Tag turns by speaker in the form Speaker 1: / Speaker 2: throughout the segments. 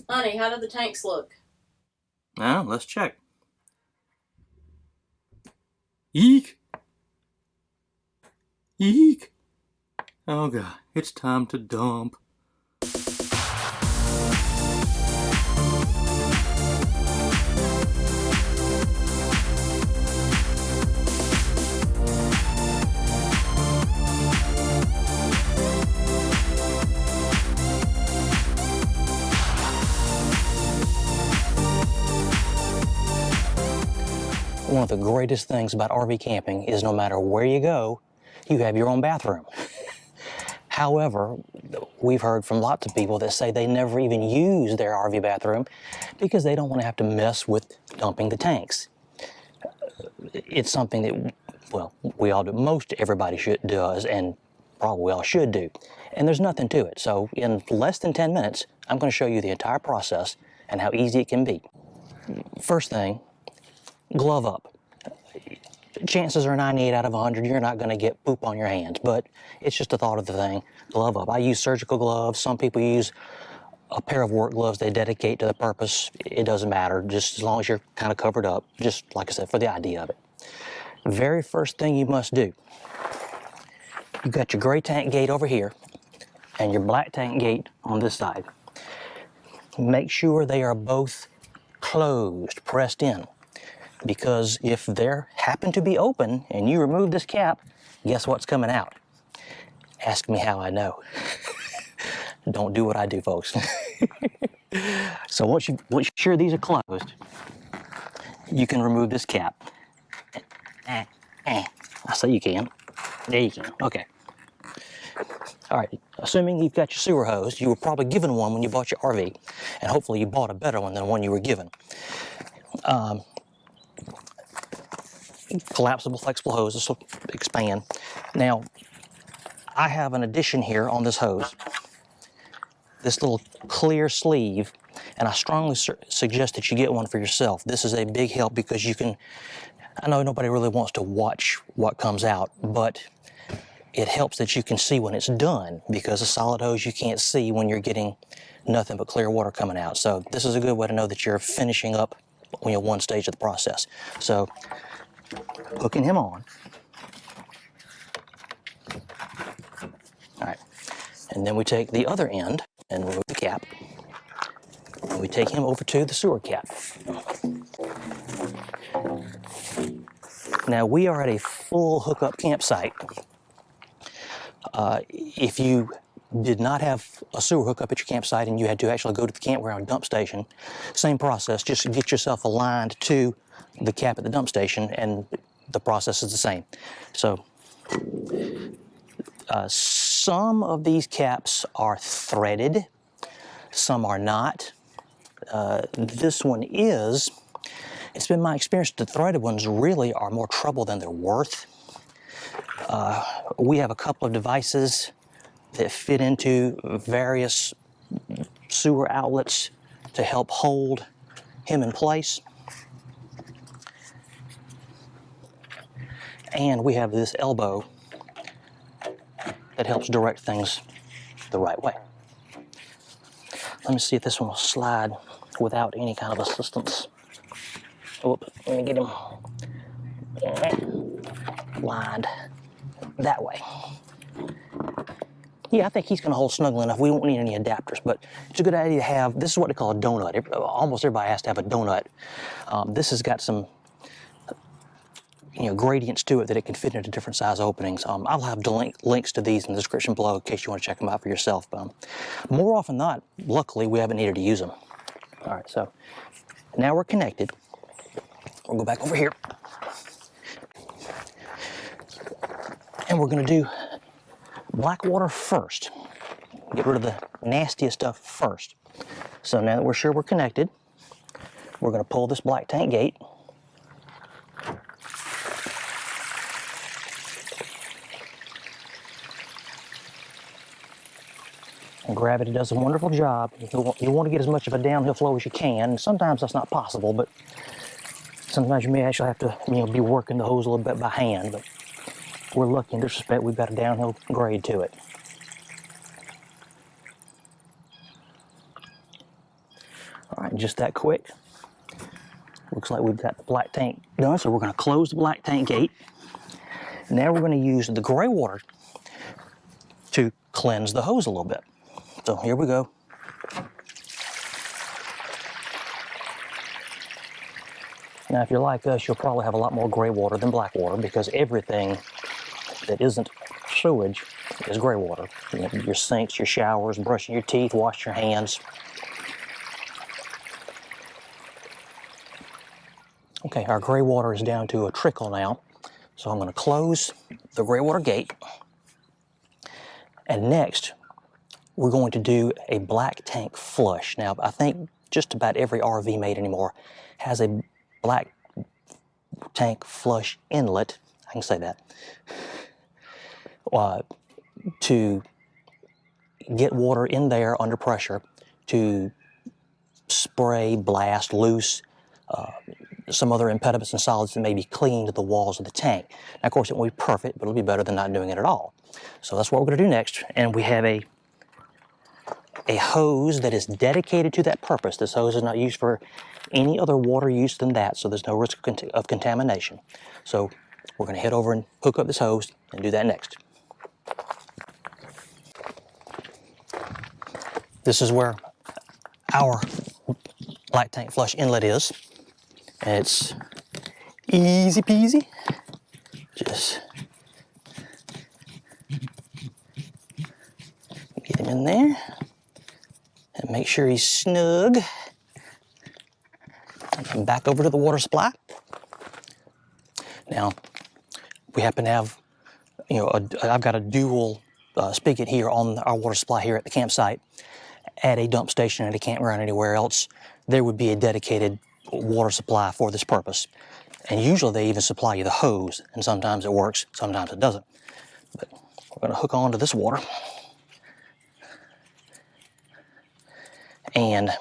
Speaker 1: Honey, how do the tanks look?
Speaker 2: Now, let's check. Eek! Eek! Oh god, it's time to dump.
Speaker 3: One of the greatest things about RV camping is no matter where you go, you have your own bathroom. However, we've heard from lots of people that say they never even use their RV bathroom because they don't want to have to mess with dumping the tanks. It's something that, well, we all do, most everybody does, and probably we all should do. And there's nothing to it. So in less than 10 minutes, I'm going to show you the entire process and how easy it can be. First thing, glove up. Chances are 98 out of 100 you're not going to get poop on your hands, but it's just a thought of the thing. Glove up. I use surgical gloves. Some people use a pair of work gloves they dedicate to the purpose. It doesn't matter, just as long as you're kind of covered up, just like I said, for the idea of it. Very first thing you must do, you've got your gray tank gate over here and your black tank gate on this side. Make sure they are both closed, pressed in. Because if they happen to be open and you remove this cap, guess what's coming out? Ask me how I know. Don't do what I do, folks. So once you're sure these are closed, you can remove this cap. I say you can. There you can. Okay. All right. Assuming you've got your sewer hose, you were probably given one when you bought your RV, and hopefully you bought a better one than the one you were given. Collapsible, flexible hose. This will expand. Now, I have an addition here on this hose, this little clear sleeve, and I strongly suggest that you get one for yourself. This is a big help because you can, I know nobody really wants to watch what comes out, but it helps that you can see when it's done, because a solid hose you can't see when you're getting nothing but clear water coming out. So this is a good way to know that you're finishing up when you're one stage of the process. So hooking him on. All right, and then we take the other end and remove the cap. And we take him over to the sewer cap. Now we are at a full hookup campsite. If you did not have a sewer hookup at your campsite and you had to actually go to the campground dump station, same process, just get yourself aligned to the cap at the dump station and the process is the same. So some of these caps are threaded, some are not. This one is. It's been my experience that the threaded ones really are more trouble than they're worth. We have a couple of devices that fit into various sewer outlets to help hold him in place. And we have this elbow that helps direct things the right way. Let me see if this one will slide without any kind of assistance. Oops, let me get him lined that way. Yeah, I think he's going to hold snugly enough. We won't need any adapters, but it's a good idea to have, this is what they call a donut. Almost everybody has to have a donut. This has got some gradients to it that it can fit into different size openings. I'll have links to these in the description below in case you want to check them out for yourself. More often than not, luckily, we haven't needed to use them. All right, so now we're connected. We'll go back over here. And we're going to do black water first. Get rid of the nastiest stuff first. So now that we're sure we're connected, we're going to pull this black tank gate. And gravity does a wonderful job. You want to get as much of a downhill flow as you can. Sometimes that's not possible, but sometimes you may actually have to be working the hose a little bit by hand. But we're lucky in this respect, we've got a downhill grade to it. All right, just that quick. Looks like we've got the black tank done, so we're going to close the black tank gate. Now we're going to use the gray water to cleanse the hose a little bit. So here we go. Now, if you're like us, you'll probably have a lot more gray water than black water because everything that isn't sewage is gray water. You know, your sinks, your showers, brushing your teeth, wash your hands. Okay, our gray water is down to a trickle now. So I'm going to close the gray water gate. And next, we're going to do a black tank flush. Now, I think just about every RV made anymore has a black tank flush inlet. I can say that. To get water in there under pressure to spray, blast, loose some other impediments and solids that may be clinging to the walls of the tank. Now, of course, it won't be perfect, but it'll be better than not doing it at all. So that's what we're going to do next. And we have a hose that is dedicated to that purpose. This hose is not used for any other water use than that, so there's no risk of contamination. So we're going to head over and hook up this hose and do that next. This is where our black tank flush inlet is. And it's easy peasy. Just get him in there and make sure he's snug. And come back over to the water supply. Now, we happen to have, I've got a dual spigot here on our water supply here at the campsite. At a dump station, at a campground, anywhere else, there would be a dedicated water supply for this purpose. And usually they even supply you the hose, and sometimes it works, sometimes it doesn't. But we're going to hook on to this water. And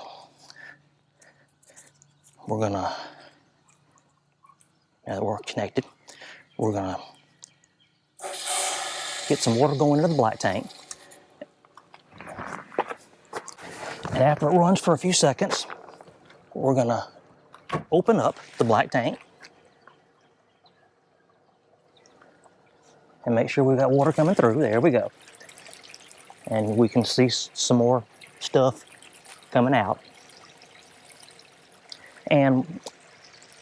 Speaker 3: we're going to, now that we're connected, we're going to get some water going into the black tank. And after it runs for a few seconds, we're going to open up the black tank and make sure we've got water coming through. There we go. And we can see some more stuff coming out. And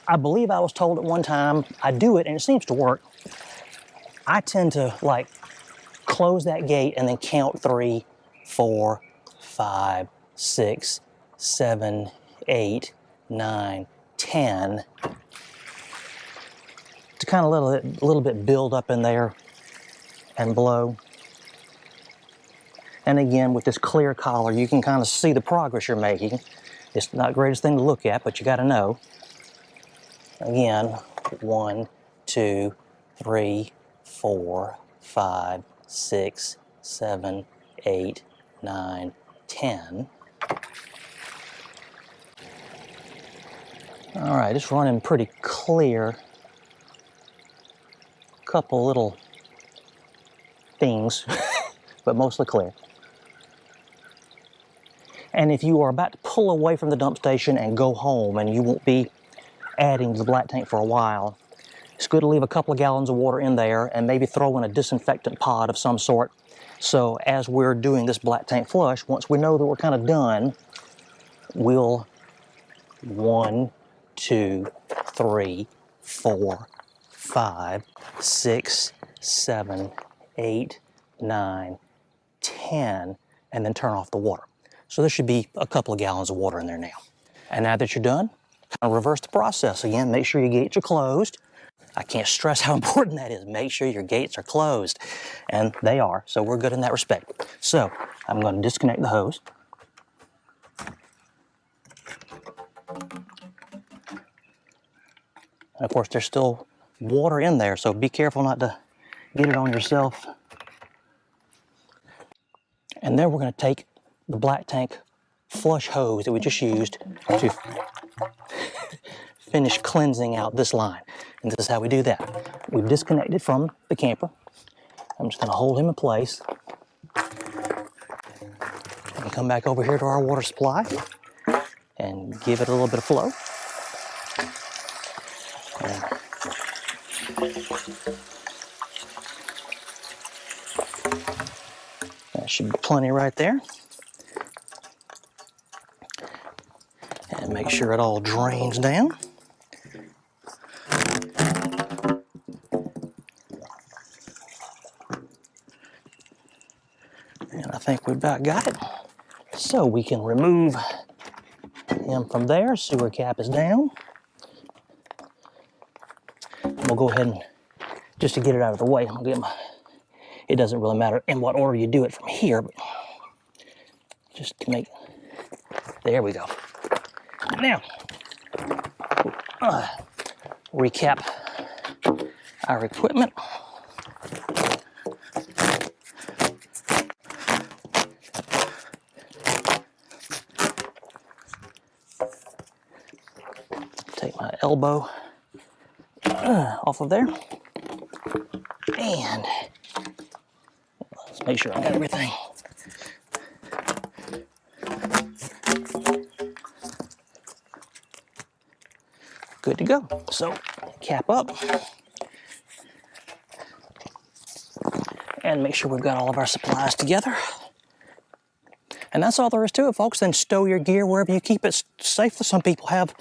Speaker 3: I believe I was told at one time, I do it and it seems to work. I tend to close that gate and then count 3, 4, 5, 6, 7, 8, 9, 10 to kind of let a little bit build up in there and blow. And again, with this clear collar, you can kind of see the progress you're making. It's not the greatest thing to look at, but you got to know. Again, 1, 2, 3, 4, 5, 6, 7, 8, 9, 10. All right, it's running pretty clear. Couple little things, but mostly clear. And if you are about to pull away from the dump station and go home and you won't be adding to the black tank for a while, it's good to leave a couple of gallons of water in there and maybe throw in a disinfectant pod of some sort. So as we're doing this black tank flush, once we know that we're kind of done, we'll 1, 2, 3, 4, 5, 6, 7, 8, 9, 10, and then turn off the water. So there should be a couple of gallons of water in there now. And now that you're done, kind of reverse the process again. Make sure your gates are closed. I can't stress how important that is. Make sure your gates are closed. And they are, so we're good in that respect. So I'm going to disconnect the hose. And of course, there's still water in there, so be careful not to get it on yourself. And then we're going to take the black tank flush hose that we just used to finish cleansing out this line. And this is how we do that. We've disconnected from the camper. I'm just going to hold him in place. And come back over here to our water supply. and give it a little bit of flow. And that should be plenty right there. And make sure it all drains down. And I think we've about got it. So we can remove him from there. Sewer cap is down. We'll go ahead and, just to get it out of the way, I'll get my, it doesn't really matter in what order you do it from here, but just to make, there we go. Now, recap our equipment. Take my elbow off of there. And let's make sure I got everything. Good to go. So, cap up. And make sure we've got all of our supplies together. And that's all there is to it, folks. Then stow your gear wherever you keep it safe. Some people have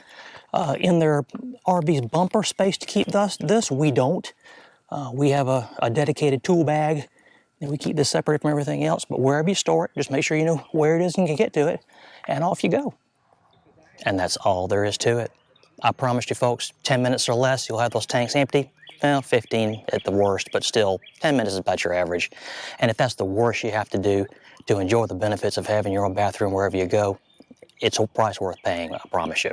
Speaker 3: in their RV's bumper space to keep this. We don't. We have a dedicated tool bag, and we keep this separated from everything else. But wherever you store it, just make sure you know where it is and you can get to it, and off you go. And that's all there is to it. I promised you folks, 10 minutes or less, you'll have those tanks empty. Well, 15 at the worst, but still, 10 minutes is about your average. And if that's the worst you have to do to enjoy the benefits of having your own bathroom wherever you go, it's a price worth paying, I promise you.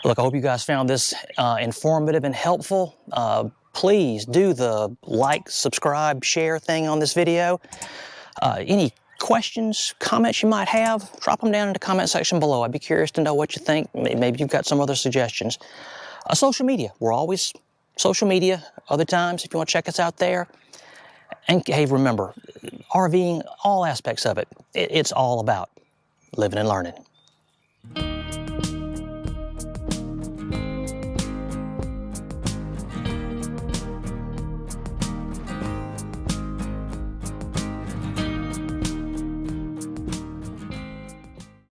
Speaker 3: Look, I hope you guys found this informative and helpful. Please do the like, subscribe, share thing on this video. Any questions, comments you might have, drop them down in the comment section below. I'd be curious to know what you think. Maybe you've got some other suggestions. Social media, we're always social media other times if you want to check us out there. And hey, remember, RVing, all aspects of it, it's all about living and learning.